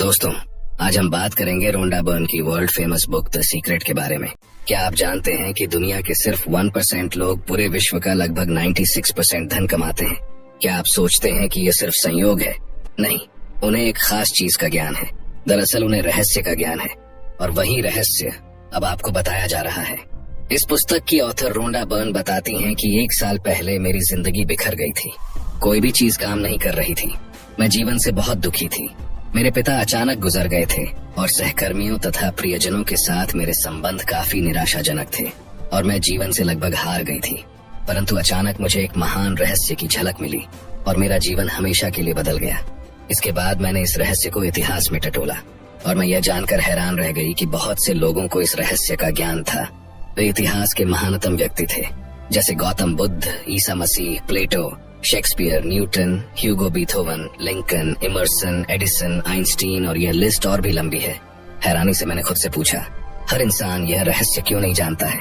दोस्तों, आज हम बात करेंगे रोंडा बर्न की world famous book the secret के बारे में। क्या आप जानते हैं कि दुनिया के सिर्फ 1% लोग पूरे विश्व का लगभग 96% धन कमाते हैं? क्या आप सोचते हैं कि ये सिर्फ संयोग है? नहीं, उन्हें एक खास चीज का ज्ञान है। दरअसल उन्हें रहस्य का ज्ञान है, और वही रहस्य अब आपको बताया जा रहा है। इस पुस्तक की ऑथर रोंडा बर्न बताती हैं कि 1 साल पहले मेरी जिंदगी बिखर गई थी। कोई भी चीज काम नहीं कर रही थी। मैं जीवन से बहुत दुखी थी। मेरे पिता अचानक गुजर गए थे और सहकर्मियों तथा प्रियजनों के साथ मेरे संबंध काफी निराशाजनक थे और मैं जीवन से लगभग हार गई थी। परंतु अचानक मुझे एक महान रहस्य की झलक मिली और मेरा जीवन हमेशा के लिए बदल गया। इसके बाद मैंने इस रहस्य को इतिहास में टटोला और मैं यह जानकर हैरान रह गई कि बहुत से लोगों को इस रहस्य का ज्ञान था। वे इतिहास के महानतम व्यक्ति थे, जैसे Gautam Buddha, Isa Masih, Plato, Shakespeare, Newton, Hugo Beethoven, Lincoln, Emerson, Edison, Einstein, और यह लिस्ट और भी लंबी है। हैरानी से मैंने खुद से पूछा, हर इंसान यह रहस्य क्यों नहीं जानता है?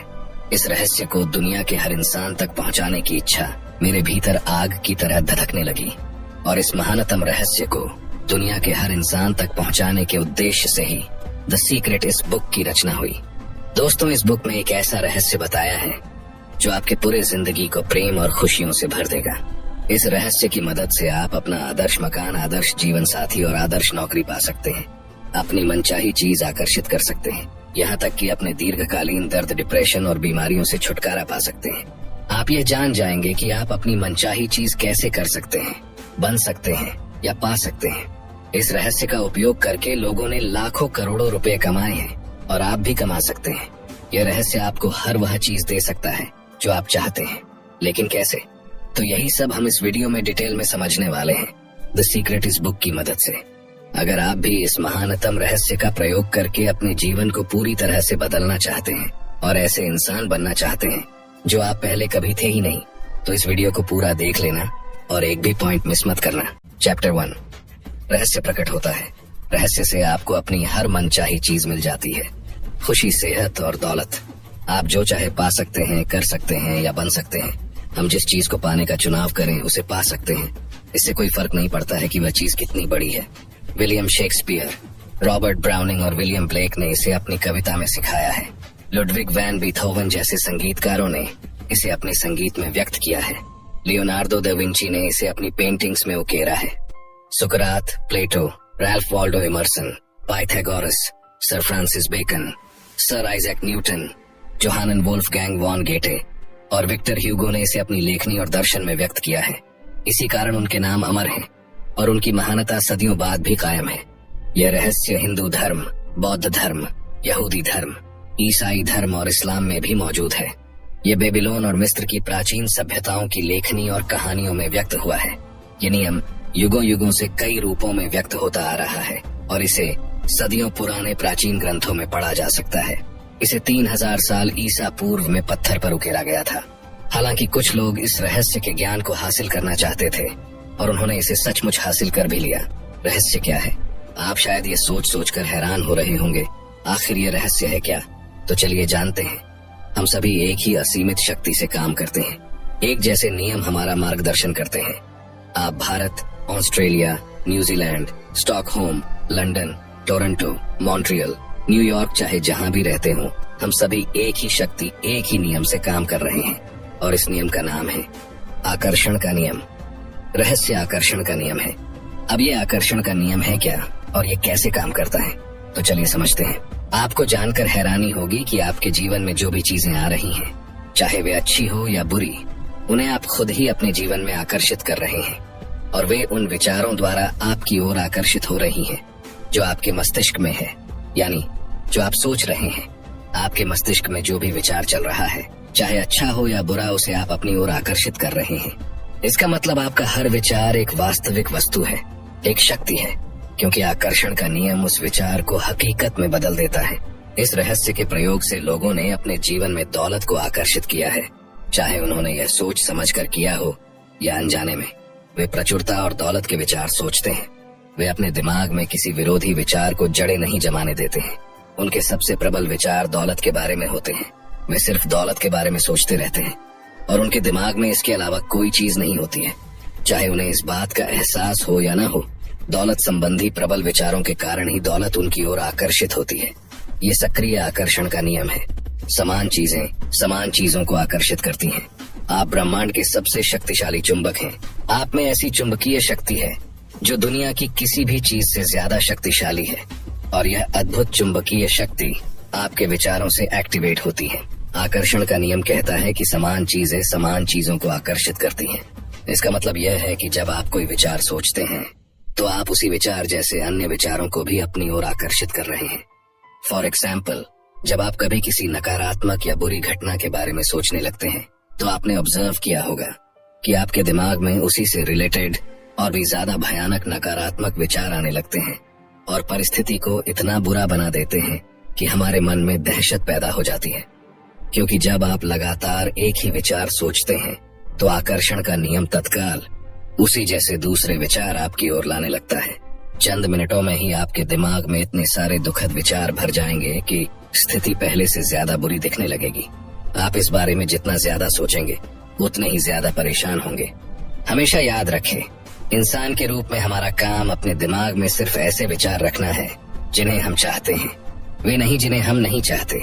इस रहस्य को दुनिया के हर इंसान तक पहुंचाने की इच्छा मेरे भीतर आग की तरह धधकने लगी और इस महानतम रहस्य को दुनिया के हर इंसान तक पहुंचाने के उद्देश्य से ही द सीक्रेट इस बुक की रचना हुई। दोस्तों, इस बुक में एक ऐसा रहस्य बताया है जो आपके पूरे जिंदगी को प्रेम और खुशियों से भर देगा। इस रहस्य की मदद से आप अपना आदर्श मकान, आदर्श जीवन साथी और आदर्श नौकरी पा सकते हैं। अपनी मनचाही चीज आकर्षित कर सकते हैं, यहाँ तक कि अपने दीर्घकालीन दर्द, डिप्रेशन और बीमारियों से छुटकारा पा सकते हैं। आप ये जान जाएंगे कि आप अपनी मनचाही चीज कैसे कर सकते हैं, बन सकते हैं या पा सकते हैं। इस रहस्य का उपयोग करके लोगों ने लाखों करोड़ों रुपए कमाए हैं और आप भी कमा सकते हैं। यह रहस्य आपको हर वह चीज दे सकता है जो आप चाहते हैं, लेकिन कैसे? तो यही सब हम इस वीडियो में डिटेल में समझने वाले हैं द सीक्रेट इस बुक की मदद से। अगर आप भी इस महानतम रहस्य का प्रयोग करके अपने जीवन को पूरी तरह से बदलना चाहते हैं और ऐसे इंसान बनना चाहते हैं जो आप पहले कभी थे ही नहीं, तो इस वीडियो को पूरा देख लेना और एक भी पॉइंट मिस मत करना। चैप्टर 1, रहस्य प्रकट होता है। रहस्य से आपको अपनी हर मनचाही चीज मिल जाती है, खुशी, सेहत और दौलत। आप जो चाहे पा सकते हैं, कर सकते हैं या बन सकते हैं। हम जिस चीज को पाने का चुनाव करें उसे पा सकते हैं। इससे कोई फर्क नहीं पड़ता है कि वह चीज कितनी बड़ी है। विलियम शेक्सपियर, रॉबर्ट ब्राउनिंग और विलियम ब्लेक ने इसे अपनी कविता में सिखाया है। लुडविग वैन बीथोवन जैसे संगीतकारों ने इसे अपने संगीत में व्यक्त किया है। लियोनार्डो दा विंची ने इसे अपनी पेंटिंग्स में उकेरा है। सुकरात, Plato, Ralph Waldo Emerson, Pythagoras, sir Francis Bacon, sir Isaac Newton, Johann Wolfgang von Goethe और विक्टर ह्यूगो ने इसे अपनी लेखनी और दर्शन में व्यक्त किया है। इसी कारण उनके नाम अमर हैं और उनकी महानता सदियों बाद भी कायम है। यह रहस्य हिंदू धर्म, बौद्ध धर्म, यहूदी धर्म, ईसाई धर्म और इस्लाम में भी मौजूद है। ये बेबीलोन और मिस्र की प्राचीन सभ्यताओं की लेखनी और कहानियों में व्यक्त हुआ है। ये नियम युगों युगों से कई रूपों में व्यक्त होता आ रहा है और इसे सदियों पुराने प्राचीन ग्रंथों में पढ़ा जा सकता है। इसे 3000 साल ईसा पूर्व में पत्थर पर उकेरा गया था। हालांकि कुछ लोग इस रहस्य के ज्ञान को हासिल करना चाहते थे और उन्होंने इसे सचमुच हासिल कर भी लिया। रहस्य क्या है? आप शायद ये सोच सोचकर हैरान हो रहे होंगे, आखिर ये रहस्य है क्या? तो चलिए जानते हैं। हम सभी एक ही असीमित शक्ति से काम करते हैं। एक जैसे नियम हमारा मार्गदर्शन करते हैं। आप Bharat, Australia, New Zealand, Stockholm, London, Toronto, Montreal, New York, चाहे जहाँ भी रहते हो, हम सभी एक ही शक्ति, एक ही नियम से काम कर रहे हैं और इस नियम का नाम है आकर्षण का नियम। रहस्य आकर्षण का नियम है। अब ये आकर्षण का नियम है क्या और ये कैसे काम करता है? तो चलिए समझते हैं। आपको जानकर हैरानी होगी कि आपके जीवन में जो भी चीजें आ रही हैं, चाहे वे अच्छी हो या बुरी, उन्हें आप खुद ही अपने जीवन में आकर्षित कर रहे हैं और वे उन विचारों द्वारा आपकी ओर आकर्षित हो रही हैं जो आपके मस्तिष्क में है। यानी जो आप सोच रहे हैं, आपके मस्तिष्क में जो भी विचार चल रहा है, चाहे अच्छा हो या बुरा, उसे आप अपनी ओर आकर्षित कर रहे हैं। इसका मतलब आपका हर विचार एक वास्तविक वस्तु है, एक शक्ति है, क्योंकि आकर्षण का नियम उस विचार को हकीकत में बदल देता है। इस रहस्य के प्रयोग से लोगों ने अपने जीवन में दौलत को आकर्षित किया है, चाहे उन्होंने यह सोच समझकर किया हो या अनजाने में। वे प्रचुरता और दौलत के विचार सोचते हैं। वे अपने दिमाग में किसी विरोधी विचार को जड़ें नहीं जमाने देते हैं। उनके सबसे प्रबल विचार दौलत के बारे में होते हैं। वे सिर्फ दौलत के बारे में सोचते रहते हैं और उनके दिमाग में इसके अलावा कोई चीज नहीं होती है। चाहे उन्हें इस बात का एहसास हो या ना हो, दौलत संबंधी प्रबल विचारों के कारण ही दौलत उनकी ओर आकर्षित होती है। ये सक्रिय आकर्षण का नियम है। समान चीजें समान चीजों को आकर्षित करती हैं। आप ब्रह्मांड के सबसे शक्तिशाली चुंबक हैं। आप में ऐसी चुंबकीय शक्ति है जो दुनिया की किसी भी चीज से ज्यादा शक्तिशाली है, और यह अद्भुत चुंबकीय शक्ति आपके विचारों से एक्टिवेट होती है। आकर्षण का नियम कहता है कि समान चीजें समान चीजों को आकर्षित करती हैं। इसका मतलब यह है कि जब आप कोई विचार सोचते हैं तो आप उसी विचार जैसे अन्य विचारों को भी अपनी ओर आकर्षित कर रहे हैं। फॉर एग्जाम्पल, जब आप कभी किसी नकारात्मक या बुरी घटना के बारे में सोचने लगते हैं तो आपने ऑब्जर्व किया होगा कि आपके दिमाग में उसी से रिलेटेड और भी ज्यादा भयानक नकारात्मक विचार आने लगते हैं और परिस्थिति को इतना बुरा बना देते हैं कि हमारे मन में दहशत पैदा हो जाती है। क्योंकि जब आप लगातार एक ही विचार सोचते हैं तो आकर्षण का नियम तत्काल उसी जैसे दूसरे विचार आपकी ओर लाने लगता है। चंद मिनटों में ही आपके दिमाग में इतने सारे दुखद विचार भर जाएंगे कि स्थिति पहले से ज्यादा बुरी दिखने लगेगी। आप इस बारे में जितना ज्यादा सोचेंगे उतने ही ज्यादा परेशान होंगे। हमेशा याद रखें, इंसान के रूप में हमारा काम अपने दिमाग में सिर्फ ऐसे विचार रखना है जिन्हें हम चाहते हैं, वे नहीं जिन्हें हम नहीं चाहते।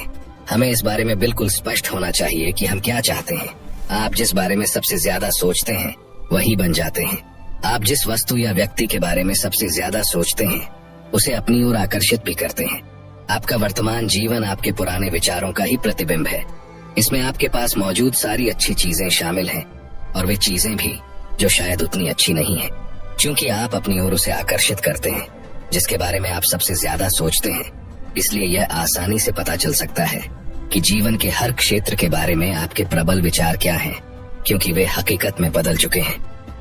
हमें इस बारे में बिल्कुल स्पष्ट होना चाहिए कि हम क्या चाहते हैं। आप जिस बारे में सबसे ज्यादा सोचते हैं वही बन जाते हैं। आप जिस वस्तु या व्यक्ति के बारे में सबसे ज्यादा सोचते हैं उसे अपनी ओर आकर्षित भी करते हैं। आपका वर्तमान जीवन आपके पुराने विचारों का ही प्रतिबिंब है। इसमें आपके पास मौजूद सारी अच्छी चीजें शामिल हैं और वे चीजें भी जो शायद उतनी अच्छी नहीं है, क्योंकि आप अपनी ओर उसे आकर्षित करते हैं जिसके बारे में आप सबसे ज्यादा सोचते हैं। इसलिए यह आसानी से पता चल सकता है कि जीवन के हर क्षेत्र के बारे में आपके प्रबल विचार क्या हैं, क्योंकि वे हकीकत में बदल चुके हैं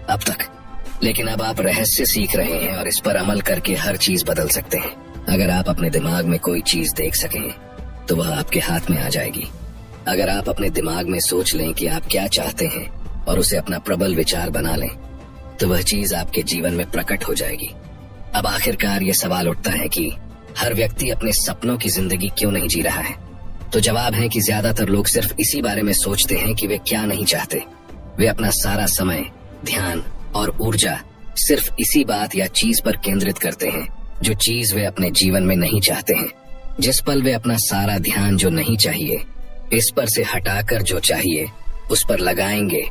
अब तक। लेकिन अब आप रहस्य सीख रहे हैं और इस पर अमल करके हर चीज बदल सकते हैं। अगर आप अपने दिमाग में कोई चीज देख सकें तो वह आपके हाथ में आ जाएगी। अगर आप अपने दिमाग में सोच लें कि आप क्या चाहते हैं और उसे अपना प्रबल विचार बना लें तो वह चीज आपके जीवन में प्रकट हो जाएगी। अब आखिरकार ये सवाल उठता है कि हर व्यक्ति अपने सपनों की जिंदगी क्यों नहीं जी रहा है? तो जवाब है कि ज्यादातर लोग सिर्फ इसी बारे में सोचते हैं कि वे क्या नहीं चाहते। वे अपना सारा समय, ध्यान और ऊर्जा सिर्फ इसी बात या चीज पर केंद्रित करते हैं जो चीज वे अपने जीवन में नहीं चाहते हैं। जिस पल वे अपना सारा ध्यान जो नहीं चाहिए इस पर से हटाकर जो चाहिए उस पर लगाएंगे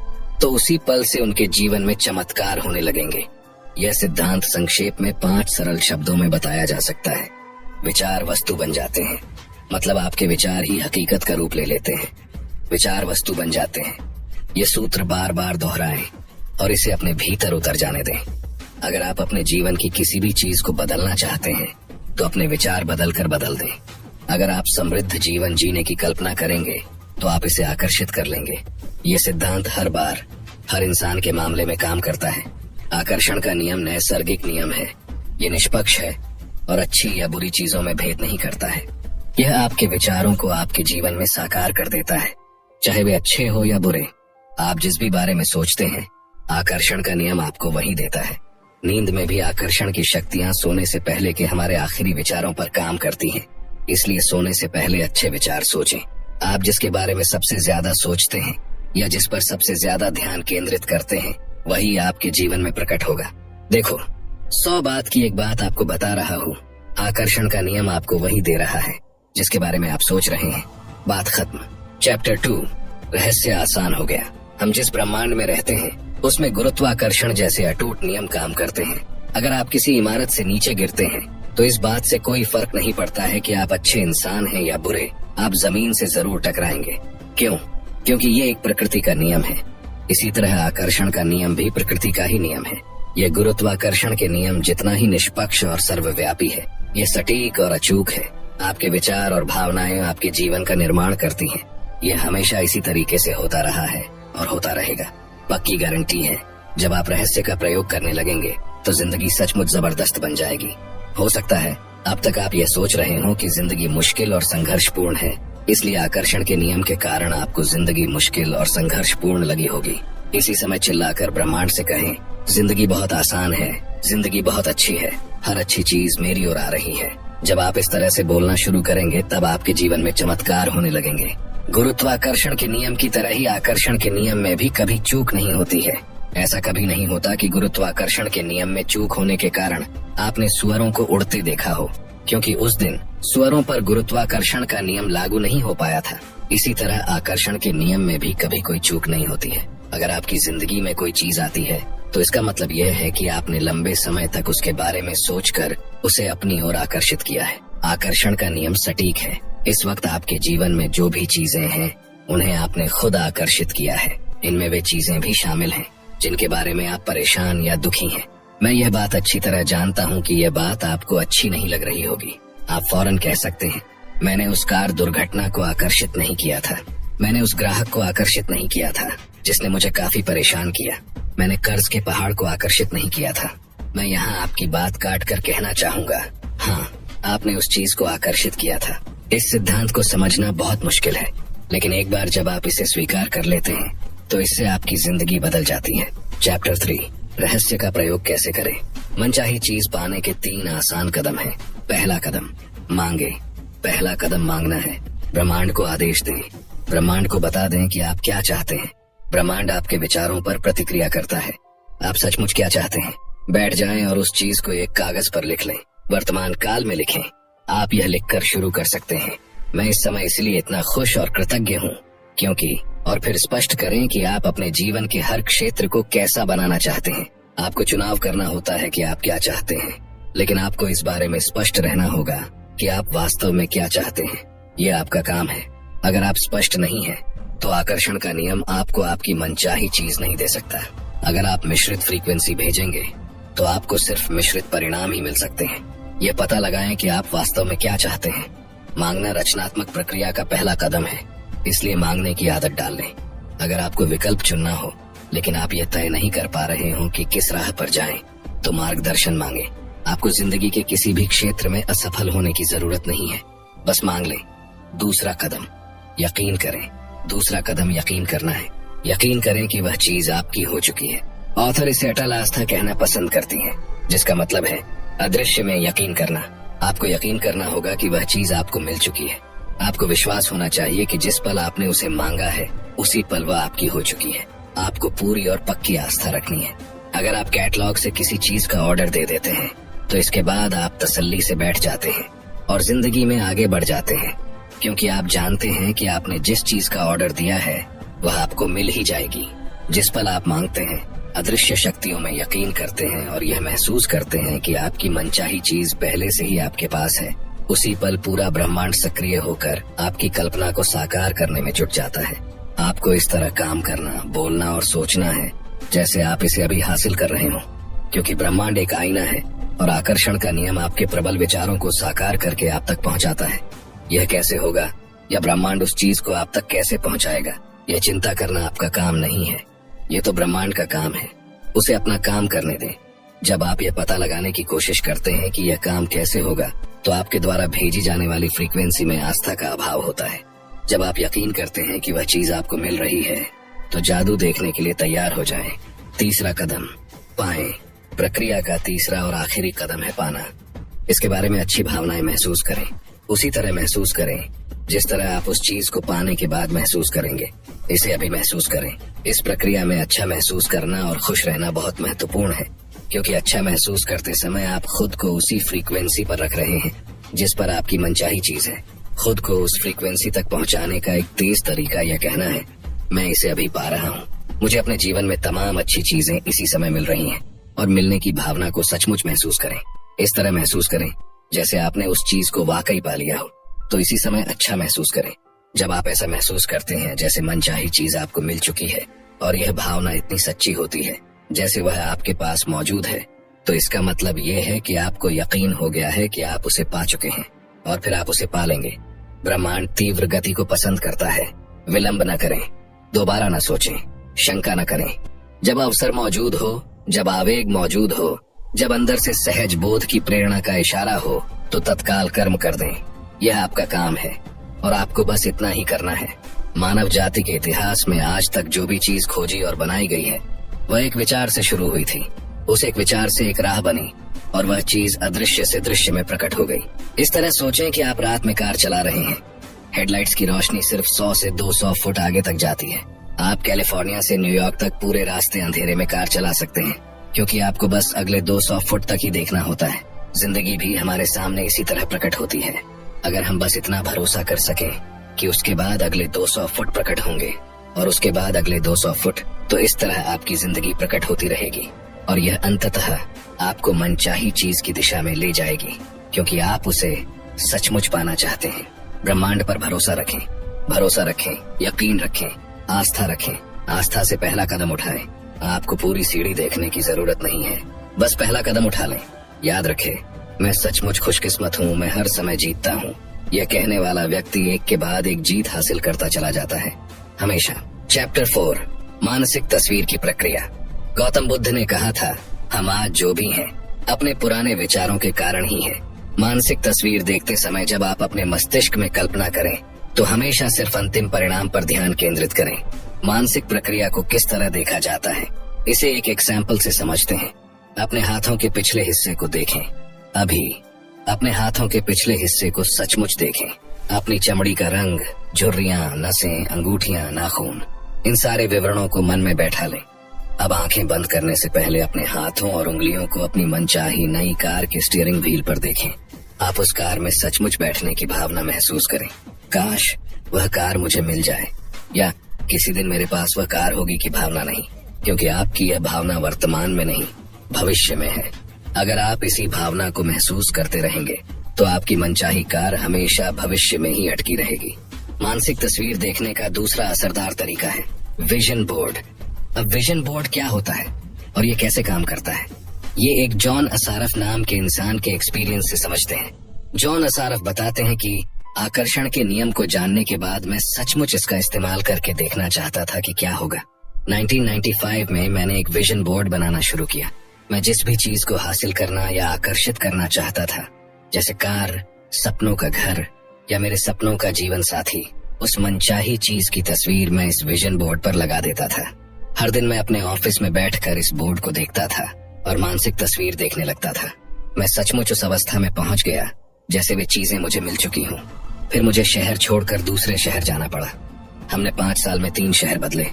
तो उसी पल से उनके जीवन में चमत्कार होने लगेंगे। यह सिद्धांत संक्षेप में 5 सरल शब्दों में बताया जा सकता है। विचार वस्तु बन जाते हैं, मतलब आपके विचार ही हकीकत का रूप ले लेते हैं। विचार वस्तु बन जाते हैं। ये सूत्र बार बार दोहराएं और इसे अपने भीतर उतर जाने दें। अगर आप अपने जीवन की किसी भी चीज को बदलना चाहते हैं तो अपने विचार बदलकर बदल दें। अगर आप समृद्ध जीवन जीने की कल्पना करेंगे तो आप इसे आकर्षित कर लेंगे। ये सिद्धांत हर बार हर इंसान के मामले में काम करता है। आकर्षण का नियम नैसर्गिक नियम है। ये निष्पक्ष है और अच्छी या बुरी चीजों में भेद नहीं करता है। यह आपके विचारों को आपके जीवन में साकार कर देता है, चाहे वे अच्छे हो या बुरे। आप जिस भी बारे में सोचते हैं आकर्षण का नियम आपको वही देता है। नींद में भी आकर्षण की शक्तियां सोने से पहले के हमारे आखिरी विचारों पर काम करती हैं। इसलिए सोने से पहले अच्छे विचार सोचें। आप जिसके बारे में सबसे ज्यादा सोचते हैं या जिस पर सबसे ज्यादा ध्यान केंद्रित करते हैं वही आपके जीवन में प्रकट होगा। देखो, 100 बात की एक बात आपको बता रहा हूँ। आकर्षण का नियम आपको वही दे रहा है जिसके बारे में आप सोच रहे हैं। बात खत्म। चैप्टर 2, रहस्य आसान हो गया। हम जिस ब्रह्मांड में रहते हैं उसमें गुरुत्वाकर्षण जैसे अटूट नियम काम करते हैं। अगर आप किसी इमारत से नीचे गिरते हैं तो इस बात से कोई फर्क नहीं पड़ता है कि आप अच्छे इंसान हैं या बुरे, आप जमीन से जरूर टकराएंगे। क्यों? क्योंकि ये एक प्रकृति का नियम है। इसी तरह आकर्षण का नियम भी प्रकृति का ही नियम है। ये गुरुत्वाकर्षण के नियम जितना ही निष्पक्ष और सर्वव्यापी है, ये सटीक और अचूक है। आपके विचार और भावनाएं आपके जीवन का निर्माण करती हैं। ये हमेशा इसी तरीके से होता रहा है और होता रहेगा। पक्की गारंटी है, जब आप रहस्य का प्रयोग करने लगेंगे तो जिंदगी सचमुच जबरदस्त बन जाएगी। हो सकता है अब तक आप ये सोच रहे हो कि जिंदगी मुश्किल और संघर्षपूर्ण है, इसलिए आकर्षण के नियम के कारण आपको जिंदगी मुश्किल और संघर्षपूर्ण लगी होगी। इसी समय चिल्लाकर ब्रह्मांड से कहें, जिंदगी बहुत आसान है, जिंदगी बहुत अच्छी है, हर अच्छी चीज मेरी ओर आ रही है। जब आप इस तरह से बोलना शुरू करेंगे तब आपके जीवन में चमत्कार होने लगेंगे। गुरुत्वाकर्षण के नियम की तरह ही आकर्षण के नियम में भी कभी चूक नहीं होती है। ऐसा कभी नहीं होता कि गुरुत्वाकर्षण के नियम में चूक होने के कारण आपने सुअरों को उड़ते देखा हो, क्योंकि उस दिन सुअरों पर गुरुत्वाकर्षण का नियम लागू नहीं हो पाया था। इसी तरह आकर्षण के नियम में भी कभी कोई चूक नहीं होती है। अगर आपकी जिंदगी में कोई चीज आती है तो इसका मतलब यह है कि आपने लंबे समय तक उसके बारे में सोचकर उसे अपनी ओर आकर्षित किया है। आकर्षण का नियम सटीक है। इस वक्त आपके जीवन में जो भी चीजें हैं उन्हें आपने खुद आकर्षित किया है। इनमें वे चीजें भी शामिल हैं जिनके बारे में आप परेशान या दुखी हैं। मैं यह बात अच्छी तरह जानता हूँ कि यह बात आपको अच्छी नहीं लग रही होगी। आप फौरन कह सकते हैं, मैंने उस कार दुर्घटना को आकर्षित नहीं किया था, मैंने उस ग्राहक को आकर्षित नहीं किया था जिसने मुझे काफी परेशान किया, मैंने कर्ज के पहाड़ को आकर्षित नहीं किया था। मैं यहाँ आपकी बात काट कर कहना चाहूँगा, हाँ, आपने उस चीज को आकर्षित किया था। इस सिद्धांत को समझना बहुत मुश्किल है, लेकिन एक बार जब आप इसे स्वीकार कर लेते हैं तो इससे आपकी जिंदगी बदल जाती है। चैप्टर 3, रहस्य का प्रयोग कैसे करें। मनचाही चीज पाने के 3 आसान कदम हैं। पहला कदम, मांगे। पहला कदम मांगना है। ब्रह्मांड को आदेश दें। ब्रह्मांड को बता दें कि आप क्या चाहते हैं। ब्रह्मांड आपके विचारों पर प्रतिक्रिया करता है। आप सचमुच क्या चाहते हैं? बैठ जाएं और उस चीज को एक कागज पर लिख लें। वर्तमान काल में लिखें। आप यह लिखकर शुरू कर सकते हैं, मैं इस समय इसलिए इतना खुश और कृतज्ञ हूँ क्योंकि, और फिर स्पष्ट करें कि आप अपने जीवन के हर क्षेत्र को कैसा बनाना चाहते हैं। आपको चुनाव करना होता है कि आप क्या चाहते हैं, लेकिन आपको इस बारे में स्पष्ट रहना होगा कि आप वास्तव में क्या चाहते हैं। यह आपका काम है। अगर आप स्पष्ट नहीं हैं, तो आकर्षण का नियम आपको आपकी मनचाही चीज नहीं दे सकता। अगर आप मिश्रित फ्रीक्वेंसी भेजेंगे तो आपको सिर्फ मिश्रित परिणाम ही मिल सकते हैं। ये पता लगाएं कि आप वास्तव में क्या चाहते हैं। मांगना रचनात्मक प्रक्रिया का पहला कदम है, इसलिए मांगने की आदत डाल लें। अगर आपको विकल्प चुनना हो लेकिन आप ये तय नहीं कर पा रहे हो कि किस राह पर जाएं, तो मार्गदर्शन मांगे। आपको जिंदगी के किसी भी क्षेत्र में असफल होने की जरूरत नहीं है, बस मांग लें। दूसरा कदम, यकीन करें। दूसरा कदम यकीन करना है। यकीन करें कि वह चीज आपकी हो चुकी है। ऑथर इसे अटल आस्था कहना पसंद करती है, जिसका मतलब है अदृश्य में यकीन करना। आपको यकीन करना होगा कि वह चीज आपको मिल चुकी है। आपको विश्वास होना चाहिए कि जिस पल आपने उसे मांगा है उसी पल वह आपकी हो चुकी है। आपको पूरी और पक्की आस्था रखनी है। अगर आप कैटलॉग से किसी चीज का ऑर्डर दे देते हैं तो इसके बाद आप तसल्ली से बैठ जाते हैं और जिंदगी में आगे बढ़ जाते हैं, क्योंकि आप जानते हैं कि आपने जिस चीज का ऑर्डर दिया है वह आपको मिल ही जाएगी। जिस पल आप मांगते हैं, अदृश्य शक्तियों में यकीन करते हैं और यह महसूस करते हैं कि आपकी मनचाही चीज पहले से ही आपके पास है, उसी पल पूरा ब्रह्मांड सक्रिय होकर आपकी कल्पना को साकार करने में जुट जाता है। आपको इस तरह काम करना, बोलना और सोचना है जैसे आप इसे अभी हासिल कर रहे हो, क्योंकि ब्रह्मांड एक आईना है और आकर्षण का नियम आपके प्रबल विचारों को साकार करके आप तक पहुंचाता है। यह कैसे होगा या ब्रह्मांड उस चीज को आप तक कैसे पहुंचाएगा, यह चिंता करना आपका काम नहीं है। ये तो ब्रह्मांड का काम है, उसे अपना काम करने दें। जब आप ये पता लगाने की कोशिश करते हैं कि यह काम कैसे होगा, तो आपके द्वारा भेजी जाने वाली फ्रीक्वेंसी में आस्था का अभाव होता है। जब आप यकीन करते हैं कि वह चीज आपको मिल रही है, तो जादू देखने के लिए तैयार हो जाएं। तीसरा कदम, पाएं। प्रक्रिया का तीसरा और आखिरी कदम है पाना। इसके बारे में अच्छी भावनाएं महसूस करें। उसी तरह महसूस करें जिस तरह आप उस चीज को पाने के बाद महसूस करेंगे। इसे अभी महसूस करें। इस प्रक्रिया में अच्छा महसूस करना और खुश रहना बहुत महत्वपूर्ण है, क्योंकि अच्छा महसूस करते समय आप खुद को उसी फ्रीक्वेंसी पर रख रहे हैं जिस पर आपकी मनचाही चीज है। खुद को उस फ्रीक्वेंसी तक पहुंचाने का एक तेज तरीका यह कहना है, मैं इसे अभी पा रहा हूँ। मुझे अपने जीवन में तमाम अच्छी चीजें इसी समय मिल रही हैं, और मिलने की भावना को सचमुच महसूस करें। इस तरह महसूस करें जैसे आपने उस चीज को वाकई पा लिया हो। तो इसी समय अच्छा महसूस करें। जब आप ऐसा महसूस करते हैं जैसे मनचाही चीज आपको मिल चुकी है और यह भावना इतनी सच्ची होती है जैसे वह आपके पास मौजूद है, तो इसका मतलब ये है कि आपको यकीन हो गया है कि आप उसे पा चुके हैं और फिर आप उसे पा लेंगे। ब्रह्मांड तीव्र गति को पसंद करता है। विलंब न करें, दोबारा न सोचें, शंका न करें। जब अवसर मौजूद हो, जब आवेग मौजूद हो, जब अंदर से सहज बोध की प्रेरणा का इशारा हो, तो तत्काल कर्म कर दें। यह आपका काम है और आपको बस इतना ही करना है। मानव जाति के इतिहास में आज तक जो भी चीज खोजी और बनाई गई है वह एक विचार से शुरू हुई थी। उस एक विचार से एक राह बनी और वह चीज अदृश्य से दृश्य में प्रकट हो गई। इस तरह सोचें कि आप रात में कार चला रहे हैं। हेडलाइट्स की रोशनी सिर्फ 100 से 200 फुट आगे तक जाती है। आप कैलिफोर्निया से न्यूयॉर्क तक पूरे रास्ते अंधेरे में कार चला सकते हैं, क्योंकि आपको बस अगले 200 फुट तक ही देखना होता है। जिंदगी भी हमारे सामने इसी तरह प्रकट होती है। अगर हम बस इतना भरोसा कर सकें कि उसके बाद अगले 200 फुट प्रकट होंगे और उसके बाद अगले 200 फुट, तो इस तरह आपकी जिंदगी प्रकट होती रहेगी और यह अंततः आपको मनचाही चीज की दिशा में ले जाएगी, क्योंकि आप उसे सचमुच पाना चाहते हैं। ब्रह्मांड पर भरोसा रखें, यकीन रखें, आस्था रखें। आस्था से पहला कदम उठाएं। आपको पूरी सीढ़ी देखने की जरूरत नहीं है, बस पहला कदम उठा लें। याद रखें, मैं सचमुच खुशकिस्मत हूँ, मैं हर समय जीतता हूँ। यह कहने वाला व्यक्ति एक के बाद एक जीत हासिल करता चला जाता है, हमेशा। चैप्टर 4, मानसिक तस्वीर की प्रक्रिया। गौतम बुद्ध ने कहा था, हम आज जो भी हैं अपने पुराने विचारों के कारण ही हैं। मानसिक तस्वीर देखते समय जब आप अपने मस्तिष्क में कल्पना करें तो हमेशा सिर्फ अंतिम परिणाम पर ध्यान केंद्रित करें। मानसिक प्रक्रिया को किस तरह देखा जाता है, इसे एक एग्जाम्पल से समझते हैं। अपने हाथों के पिछले हिस्से को देखें। अभी अपने हाथों के पिछले हिस्से को सचमुच देखें। अपनी चमड़ी का रंग, झुर्रियां, नसें, अंगूठियां, नाखून, इन सारे विवरणों को मन में बैठा लें। अब आंखें बंद करने से पहले अपने हाथों और उंगलियों को अपनी मनचाही नई कार के स्टीयरिंग व्हील पर देखें। आप उस कार में सचमुच बैठने की भावना महसूस करें। काश वह कार मुझे मिल जाए, या किसी दिन मेरे पास वह कार होगी की भावना नहीं, क्योंकि आपकी यह भावना वर्तमान में नहीं, भविष्य में है। अगर आप इसी भावना को महसूस करते रहेंगे तो आपकी मनचाही कार हमेशा भविष्य में ही अटकी रहेगी। मानसिक तस्वीर देखने का दूसरा असरदार तरीका है विजन बोर्ड। अब विजन बोर्ड क्या होता है और ये कैसे काम करता है, ये एक जॉन असारफ नाम के इंसान के एक्सपीरियंस से समझते हैं। जॉन असारफ बताते हैं कि आकर्षण के नियम को जानने के बाद मैं सचमुच इसका इस्तेमाल करके देखना चाहता था कि क्या होगा। 1995 में मैंने एक विजन बोर्ड बनाना शुरू किया। मैं जिस भी चीज को हासिल करना या आकर्षित करना चाहता था, जैसे कार, सपनों का घर या मेरे सपनों का जीवन साथी, उस मनचाही चीज की तस्वीर मैं इस विजन बोर्ड पर लगा देता था। हर दिन मैं अपने ऑफिस में बैठकर इस बोर्ड को देखता था और मानसिक तस्वीर देखने लगता था। मैं सचमुच उस अवस्था में पहुंच गया जैसे वे चीजें मुझे मिल चुकी हूँ। फिर मुझे शहर छोड़कर दूसरे शहर जाना पड़ा। हमने 5 साल में 3 शहर बदले।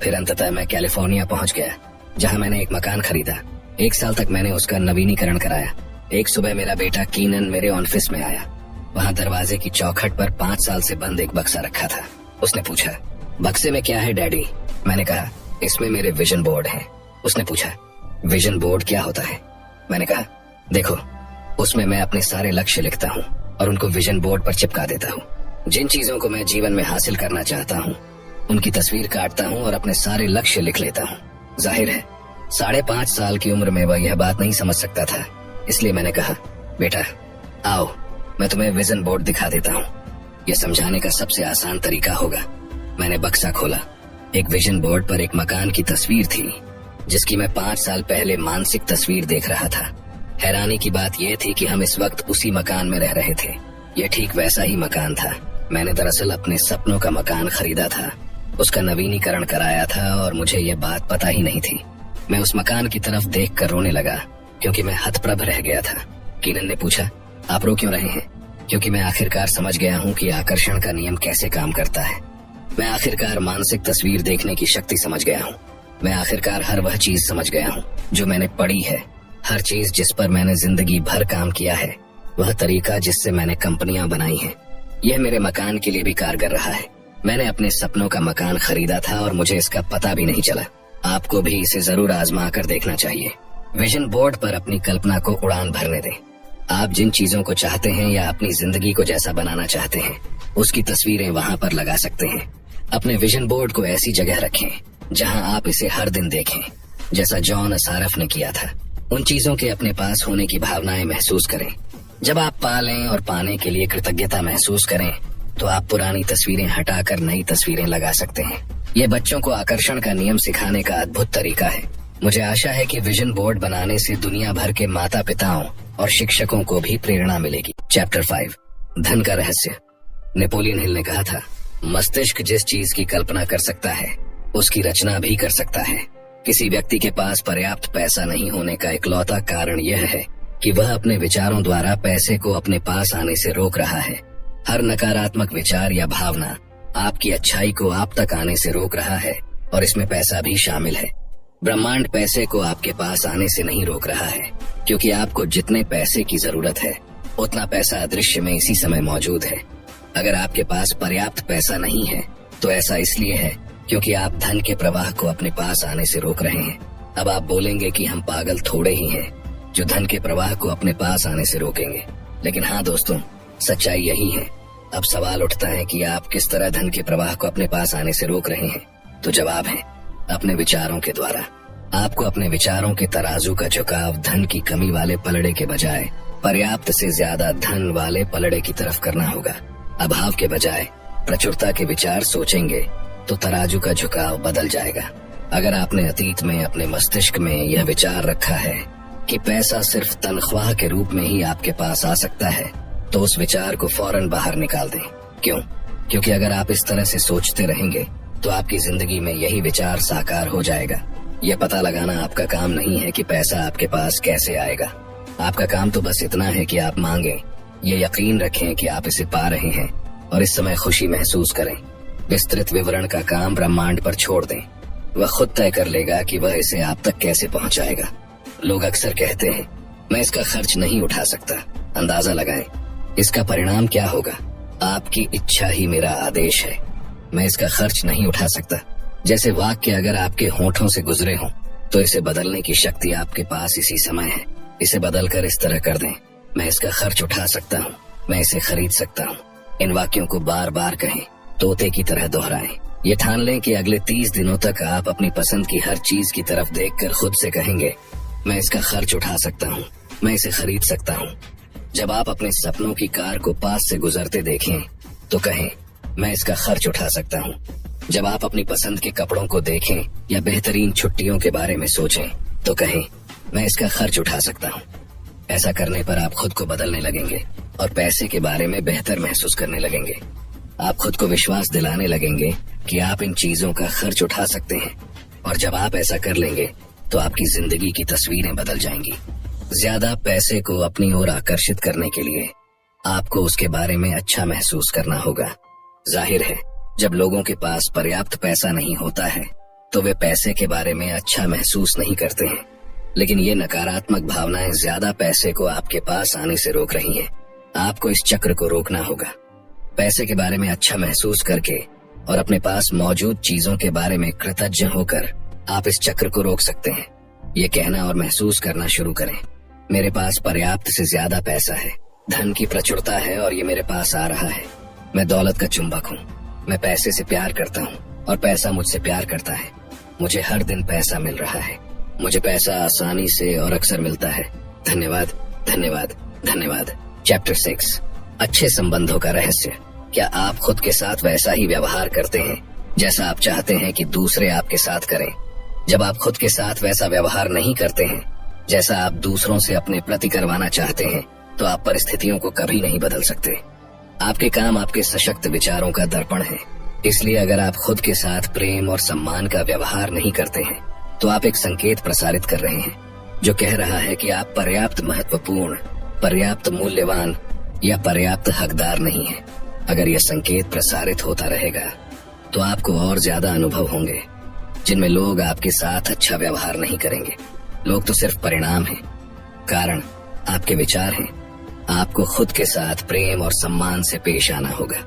फिर अंततः मैं कैलिफोर्निया पहुंच गया, जहां मैंने एक मकान खरीदा। 1 साल तक मैंने उसका नवीनीकरण कराया। एक सुबह मेरा बेटा कीनन मेरे ऑफिस में आया। वहाँ दरवाजे की चौखट पर 5 साल से बंद एक बक्सा रखा था। उसने पूछा, बक्से में क्या है डैडी? मैंने कहा, इसमें मेरे विजन बोर्ड हैं। उसने पूछा, विजन बोर्ड क्या होता है? मैंने कहा, देखो, उसमें मैं अपने सारे लक्ष्य लिखता हूँ और उनको विजन बोर्ड पर चिपका देता हूँ। जिन चीजों को मैं जीवन में हासिल करना चाहता हूँ उनकी तस्वीर काटता हूँ और अपने सारे लक्ष्य लिख लेता हूँ। जाहिर है 5.5 साल की उम्र में वह यह बात नहीं समझ सकता था, इसलिए मैंने कहा, बेटा आओ, मैं तुम्हें विजन बोर्ड दिखा देता हूँ। यह समझाने का सबसे आसान तरीका होगा। मैंने बक्सा खोला। एक विजन बोर्ड पर एक मकान की तस्वीर थी जिसकी मैं 5 साल पहले मानसिक तस्वीर देख रहा था। हैरानी की बात यह थी कि हम इस वक्त उसी मकान में रह रहे थे। यह ठीक वैसा ही मकान था। मैंने दरअसल अपने सपनों का मकान खरीदा था, उसका नवीनीकरण कराया था और मुझे यह बात पता ही नहीं थी। मैं उस मकान की तरफ देखकर रोने लगा क्योंकि मैं हतप्रभ रह गया था। कीनन ने पूछा, आप रो क्यों रहे हैं? क्योंकि मैं आखिरकार समझ गया हूँ कि आकर्षण का नियम कैसे काम करता है। मैं आखिरकार मानसिक तस्वीर देखने की शक्ति समझ गया हूँ। मैं आखिरकार हर वह चीज समझ गया हूँ जो मैंने पढ़ी है, हर चीज जिस पर मैंने जिंदगी भर काम किया है, वह तरीका जिससे मैंने कंपनियां बनाई हैं। यह मेरे मकान के लिए भी कारगर रहा है। मैंने अपने सपनों का मकान खरीदा था और मुझे इसका पता भी नहीं चला। आपको भी इसे जरूर आजमा कर देखना चाहिए। विजन बोर्ड पर अपनी कल्पना को उड़ान भरने दें। आप जिन चीजों को चाहते हैं या अपनी जिंदगी को जैसा बनाना चाहते हैं, उसकी तस्वीरें वहां पर लगा सकते हैं। अपने विजन बोर्ड को ऐसी जगह रखें जहां आप इसे हर दिन देखें, जैसा जॉन असारफ ने किया था। उन चीजों के अपने पास होने की भावनाएं महसूस करें। जब आप पालें और पाने के लिए कृतज्ञता महसूस करें तो आप पुरानी तस्वीरें हटाकर नई तस्वीरें लगा सकते हैं। ये बच्चों को आकर्षण का नियम सिखाने का अद्भुत तरीका है। मुझे आशा है कि विजन बोर्ड बनाने से दुनिया भर के माता पिताओं और शिक्षकों को भी प्रेरणा मिलेगी। चैप्टर 5, धन का रहस्य। नेपोलियन हिल ने कहा था, मस्तिष्क जिस चीज की कल्पना कर सकता है उसकी रचना भी कर सकता है। किसी व्यक्ति के पास पर्याप्त पैसा नहीं होने का इकलौता कारण यह है कि वह अपने विचारों द्वारा पैसे को अपने पास आने से रोक रहा है। हर नकारात्मक विचार या भावना आपकी अच्छाई को आप तक आने से रोक रहा है और इसमें पैसा भी शामिल है। ब्रह्मांड पैसे को आपके पास आने से नहीं रोक रहा है, क्योंकि आपको जितने पैसे की जरूरत है उतना पैसा अदृश्य में इसी समय मौजूद है। अगर आपके पास पर्याप्त पैसा नहीं है तो ऐसा इसलिए है क्योंकि आप धन के प्रवाह को अपने पास आने से रोक रहे हैं। अब आप बोलेंगे कि हम पागल थोड़े ही हैं जो धन के प्रवाह को अपने पास आने से रोकेंगे, लेकिन हाँ दोस्तों, सच्चाई यही है। अब सवाल उठता है कि आप किस तरह धन के प्रवाह को अपने पास आने से रोक रहे हैं। तो जवाब है अपने विचारों के द्वारा। आपको अपने विचारों के तराजू का झुकाव धन की कमी वाले पलड़े के बजाय पर्याप्त से ज्यादा धन वाले पलड़े की तरफ करना होगा। अभाव के बजाय प्रचुरता के विचार सोचेंगे तो तराजू का झुकाव बदल जाएगा। अगर आपने अतीत में अपने मस्तिष्क में यह विचार रखा है कि पैसा सिर्फ तनख्वाह के रूप में ही आपके पास आ सकता है, तो उस विचार को फौरन बाहर निकाल दें। क्यों? क्योंकि अगर आप इस तरह से सोचते रहेंगे तो आपकी जिंदगी में यही विचार साकार हो जाएगा। यह पता लगाना आपका काम नहीं है कि पैसा आपके पास कैसे आएगा। आपका काम तो बस इतना है कि आप मांगें, ये यकीन रखें कि आप इसे पा रहे हैं और इस समय खुशी महसूस करें। विस्तृत विवरण का काम ब्रह्मांड पर छोड़ दें। वह खुद तय कर लेगा कि वह इसे आप तक कैसे पहुंचाएगा। लोग अक्सर कहते हैं, मैं इसका खर्च नहीं उठा सकता। अंदाजा लगाएं, इसका परिणाम क्या होगा। आपकी इच्छा ही मेरा आदेश है। मैं इसका खर्च नहीं उठा सकता जैसे वाक्य अगर आपके होठों से गुजरे हों तो इसे बदलने की शक्ति आपके पास इसी समय है। इसे बदलकर इस तरह कर दें, मैं इसका खर्च उठा सकता हूँ, मैं इसे खरीद सकता हूँ। इन वाक्यों को बार बार कहें, तोते की तरह दोहराएं। ये ठान लें कि अगले 30 दिनों तक आप अपनी पसंद की हर चीज की तरफ देखकर खुद से कहेंगे, मैं इसका खर्च उठा सकता हूँ, मैं इसे खरीद सकता हूँ। जब आप अपने सपनों की कार को पास से गुजरते देखें तो कहें, मैं इसका खर्च उठा सकता हूँ। जब आप अपनी पसंद के कपड़ों को देखें या बेहतरीन छुट्टियों के बारे में सोचें तो कहें, मैं इसका खर्च उठा सकता हूँ। ऐसा करने पर आप खुद को बदलने लगेंगे और पैसे के बारे में बेहतर महसूस करने लगेंगे। आप खुद को विश्वास दिलाने लगेंगे कि आप इन चीजों का खर्च उठा सकते हैं, और जब आप ऐसा कर लेंगे तो आपकी जिंदगी की तस्वीरें बदल जाएंगी। ज्यादा पैसे को अपनी ओर आकर्षित करने के लिए आपको उसके बारे में अच्छा महसूस करना होगा। जाहिर है, जब लोगों के पास पर्याप्त पैसा नहीं होता है तो वे पैसे के बारे में अच्छा महसूस नहीं करते हैं, लेकिन ये नकारात्मक भावनाएं ज्यादा पैसे को आपके पास आने से रोक रही हैं। आपको इस चक्र को रोकना होगा। पैसे के बारे में अच्छा महसूस करके और अपने पास मौजूद चीजों के बारे में कृतज्ञ होकर आप इस चक्र को रोक सकते हैं। ये कहना और महसूस करना शुरू करें, मेरे पास पर्याप्त से ज्यादा पैसा है, धन की प्रचुरता है और ये मेरे पास आ रहा है। मैं दौलत का चुंबक हूँ। मैं पैसे से प्यार करता हूँ और पैसा मुझसे प्यार करता है। मुझे हर दिन पैसा मिल रहा है। मुझे पैसा आसानी से और अक्सर मिलता है। धन्यवाद, धन्यवाद, धन्यवाद। चैप्टर 6, अच्छे संबंधों का रहस्य। क्या आप खुद के साथ वैसा ही व्यवहार करते हैं जैसा आप चाहते हैं कि दूसरे आपके साथ करें? जब आप खुद के साथ वैसा व्यवहार नहीं करते हैं जैसा आप दूसरों से अपने प्रति करवाना चाहते हैं, तो आप परिस्थितियों को कभी नहीं बदल सकते। आपके काम आपके सशक्त विचारों का दर्पण है। इसलिए अगर आप खुद के साथ प्रेम और सम्मान का व्यवहार नहीं करते हैं तो आप एक संकेत प्रसारित कर रहे हैं जो कह रहा है कि आप पर्याप्त महत्वपूर्ण, पर्याप्त मूल्यवान या पर्याप्त हकदार नहीं हैं। अगर यह संकेत प्रसारित होता रहेगा तो आपको और ज्यादा अनुभव होंगे जिनमें लोग आपके साथ अच्छा व्यवहार नहीं करेंगे। लोग तो सिर्फ परिणाम हैं, कारण आपके विचार हैं। आपको खुद के साथ प्रेम और सम्मान से पेश आना होगा।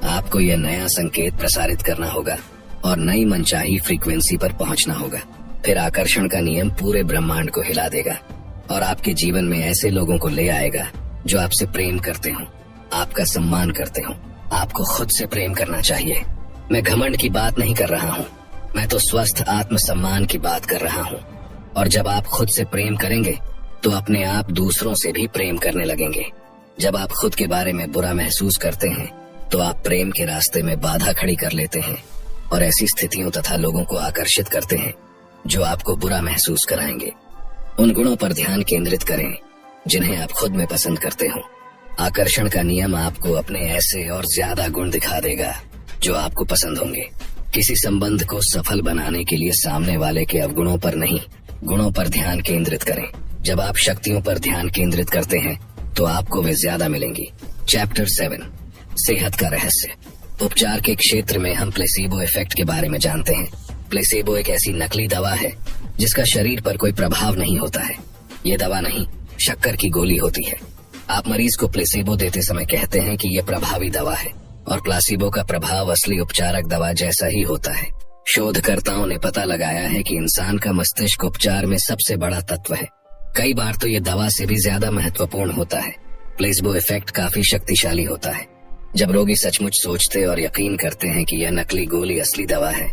आपको यह नया संकेत प्रसारित करना होगा और नई मनचाही फ्रीक्वेंसी पर पहुंचना होगा। फिर आकर्षण का नियम पूरे ब्रह्मांड को हिला देगा और आपके जीवन में ऐसे लोगों को ले आएगा जो आपसे प्रेम करते हो, आपका सम्मान करते हो। आपको खुद से प्रेम करना चाहिए। मैं घमंड की बात नहीं कर रहा हूँ, मैं तो स्वस्थ आत्मसम्मान की बात कर रहा हूँ। और जब आप खुद से प्रेम करेंगे तो अपने आप दूसरों से भी प्रेम करने लगेंगे। जब आप खुद के बारे में बुरा महसूस करते हैं तो आप प्रेम के रास्ते में बाधा खड़ी कर लेते हैं और ऐसी स्थितियों तथा लोगों को आकर्षित करते हैं जो आपको बुरा महसूस कराएंगे। उन गुणों पर ध्यान केंद्रित करें जिन्हें आप खुद में पसंद करते हो। आकर्षण का नियम आपको अपने ऐसे और ज्यादा गुण दिखा देगा जो आपको पसंद होंगे। किसी संबंध को सफल बनाने के लिए सामने वाले के अवगुणों पर नहीं, गुणों पर ध्यान केंद्रित करें। जब आप शक्तियों पर ध्यान केंद्रित करते हैं तो आपको वे ज्यादा मिलेंगी। चैप्टर 7, सेहत का रहस्य। उपचार के क्षेत्र में हम प्लेसीबो इफेक्ट के बारे में जानते हैं। प्लेसेबो एक ऐसी नकली दवा है जिसका शरीर पर कोई प्रभाव नहीं होता है। ये दवा नहीं, शक्कर की गोली होती है। आप मरीज को प्लेसेबो देते समय कहते हैं कि यह प्रभावी दवा है, और प्लासिबो का प्रभाव असली उपचारक दवा जैसा ही होता है। शोधकर्ताओं ने पता लगाया है कि इंसान का मस्तिष्क उपचार में सबसे बड़ा तत्व है। कई बार तो ये दवा से भी ज्यादा महत्वपूर्ण होता है। प्लेसबो इफेक्ट काफी शक्तिशाली होता है। जब रोगी सचमुच सोचते और यकीन करते हैं कि यह नकली गोली असली दवा है,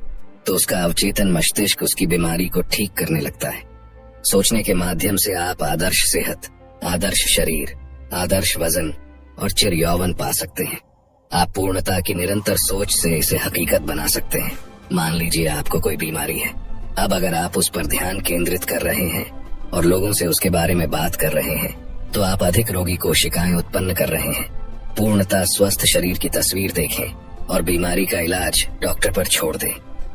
तो उसका अवचेतन मस्तिष्क उसकी बीमारी को ठीक करने लगता है। सोचने के माध्यम से आप आदर्श सेहत, आदर्श शरीर, आदर्श वजन और चिर यौवन पा सकते हैं। आप पूर्णता की निरंतर सोच से इसे हकीकत बना सकते हैं। मान लीजिए आपको कोई बीमारी है। अब अगर आप उस पर ध्यान केंद्रित कर रहे हैं और लोगों से उसके बारे में बात कर रहे हैं, तो आप अधिक रोगी कोशिकाएं उत्पन्न कर रहे हैं। पूर्णता स्वस्थ शरीर की तस्वीर देखें और बीमारी का इलाज डॉक्टर पर छोड़ दें।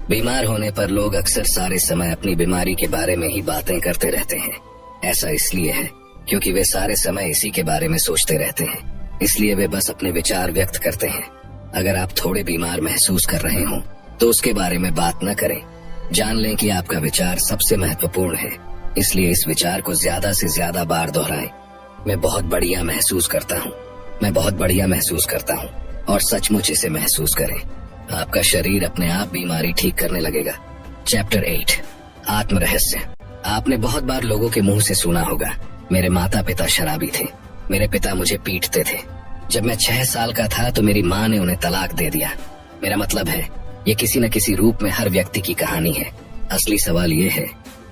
बीमार होने पर लोग अक्सर सारे समय अपनी बीमारी के बारे में ही बातें करते रहते हैं। ऐसा इसलिए है क्योंकि वे सारे समय इसी के बारे में सोचते रहते हैं, इसलिए वे बस अपने विचार व्यक्त करते हैं। अगर आप थोड़े बीमार महसूस कर रहे हो तो उसके बारे में बात न करें। जान लें कि आपका विचार सबसे महत्वपूर्ण है, इसलिए इस विचार को ज्यादा से ज्यादा बार दोहराएं। मैं बहुत बढ़िया महसूस करता हूँ, मैं बहुत बढ़िया महसूस करता हूँ, और सचमुच इसे महसूस करें। आपका शरीर अपने आप बीमारी ठीक करने लगेगा। चैप्टर 8, आत्म रहस्य। आपने बहुत बार लोगों के मुंह से सुना होगा, मेरे माता पिता शराबी थे, मेरे पिता मुझे पीटते थे, जब मैं 6 साल का था तो मेरी माँ ने उन्हें तलाक दे दिया। मेरा मतलब है, ये किसी न किसी रूप में हर व्यक्ति की कहानी है। असली सवाल ये है,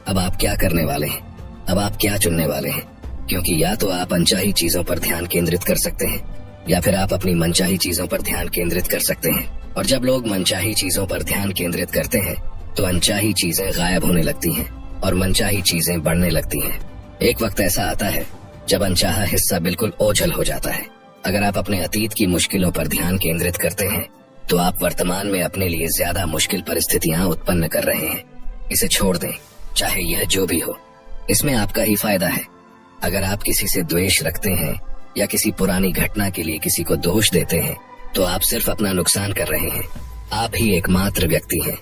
अब आप क्या करने वाले हैं? अब आप क्या चुनने वाले हैं? क्योंकि या तो आप अनचाही चीजों पर ध्यान केंद्रित कर सकते हैं, या फिर आप अपनी मनचाही चीजों पर ध्यान केंद्रित कर सकते हैं। और जब लोग मनचाही चीजों पर ध्यान केंद्रित करते हैं, तो अनचाही चीजें गायब होने लगती हैं और मनचाही चीजें बढ़ने लगती हैं। एक वक्त ऐसा आता है जब अनचाहा हिस्सा बिल्कुल ओझल हो जाता है। अगर आप अपने अतीत की मुश्किलों पर ध्यान केंद्रित करते हैं, तो आप वर्तमान में अपने लिए ज्यादा मुश्किल परिस्थितियां उत्पन्न कर रहे हैं। इसे छोड़ दें, चाहे यह जो भी हो, इसमें आपका ही फायदा है। अगर आप किसी से द्वेष रखते हैं या किसी पुरानी घटना के लिए किसी को दोष देते हैं, तो आप सिर्फ अपना नुकसान कर रहे हैं। आप ही एकमात्र व्यक्ति हैं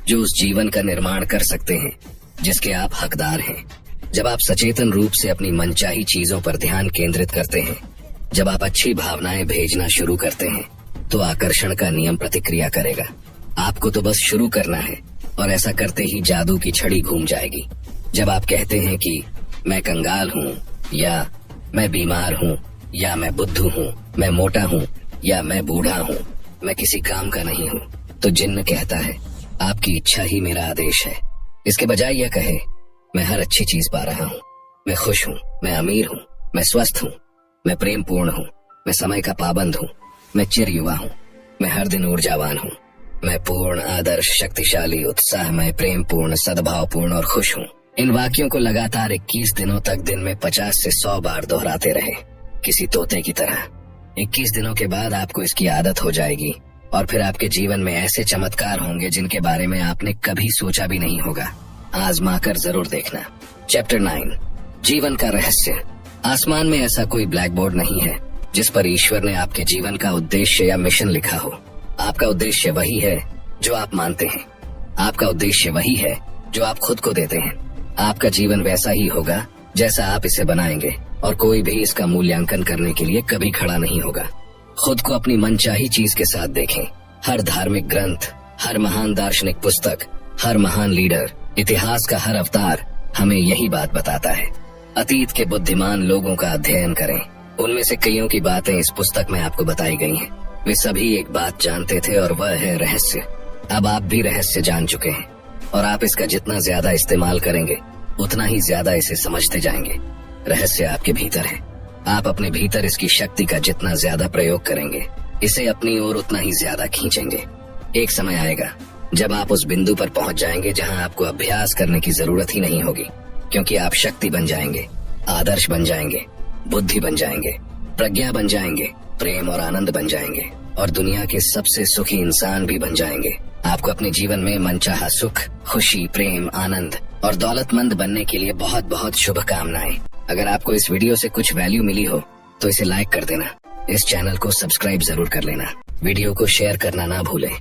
जो उस जीवन का निर्माण कर सकते हैं जिसके आप हकदार हैं। जब आप सचेतन रूप से अपनी मनचाही चीजों पर ध्यान केंद्रित करते हैं, जब आप अच्छी भावनाएं भेजना शुरू करते हैं, तो आकर्षण का नियम प्रतिक्रिया करेगा। आपको तो बस शुरू करना है, और ऐसा करते ही जादू की छड़ी घूम जाएगी। जब आप कहते हैं कि मैं कंगाल हूँ, या मैं बीमार हूँ, या मैं बुद्धू हूँ, मैं मोटा हूँ, या मैं बूढ़ा हूँ, मैं किसी काम का नहीं हूँ, तो जिन्न कहता है आपकी इच्छा ही मेरा आदेश है। इसके बजाय यह कहे मैं हर अच्छी चीज पा रहा हूँ, मैं खुश हूँ, मैं अमीर हूँ, मैं स्वस्थ हूँ, मैं प्रेम पूर्ण हूँ, मैं समय का पाबंद हूँ, मैं चिर युवा हूँ, मैं हर दिन ऊर्जावान हूँ, मैं पूर्ण, आदर्श, शक्तिशाली, उत्साहमय, प्रेम पूर्ण, सद्भाव पूर्ण और खुश हूँ। इन वाक्यों को लगातार 21 दिनों तक दिन में 50 से 100 बार दोहराते रहे, किसी तोते की तरह। 21 दिनों के बाद आपको इसकी आदत हो जाएगी, और फिर आपके जीवन में ऐसे चमत्कार होंगे जिनके बारे में आपने कभी सोचा भी नहीं होगा। आजमा कर जरूर देखना। चैप्टर 9, जीवन का रहस्य। आसमान में ऐसा कोई ब्लैक बोर्ड नहीं है जिस पर ईश्वर ने आपके जीवन का उद्देश्य या मिशन लिखा हो। आपका उद्देश्य वही है जो आप मानते हैं। आपका उद्देश्य वही है जो आप खुद को देते हैं। आपका जीवन वैसा ही होगा जैसा आप इसे बनाएंगे, और कोई भी इसका मूल्यांकन करने के लिए कभी खड़ा नहीं होगा। खुद को अपनी मनचाही चीज के साथ देखें। हर धार्मिक ग्रंथ, हर महान दार्शनिक पुस्तक, हर महान लीडर, इतिहास का हर अवतार हमें यही बात बताता है। अतीत के बुद्धिमान लोगों का अध्ययन करें। उनमें से कईयों की बातें इस पुस्तक में आपको बताई गई हैं। वे सभी एक बात जानते थे, और वह है रहस्य। अब आप भी रहस्य जान चुके हैं, और आप इसका जितना ज्यादा इस्तेमाल करेंगे, उतना ही ज्यादा इसे समझते जाएंगे। रहस्य आपके भीतर है। आप अपने भीतर इसकी शक्ति का जितना ज्यादा प्रयोग करेंगे, इसे अपनी ओर उतना ही ज्यादा खींचेंगे। एक समय आएगा जब आप उस बिंदु पर पहुंच जाएंगे जहां आपको अभ्यास करने की जरूरत ही नहीं होगी, क्योंकि आप शक्ति बन जाएंगे, आदर्श बन जाएंगे, बुद्धि बन जाएंगे, प्रज्ञा बन जाएंगे, प्रेम और आनंद बन जाएंगे, और दुनिया के सबसे सुखी इंसान भी बन जाएंगे। आपको अपने जीवन में मनचाहा सुख, खुशी, प्रेम, आनंद और दौलतमंद बनने के लिए बहुत बहुत शुभकामनाएं। अगर आपको इस वीडियो से कुछ वैल्यू मिली हो तो इसे लाइक कर देना। इस चैनल को सब्सक्राइब जरूर कर लेना। वीडियो को शेयर करना ना भूलें।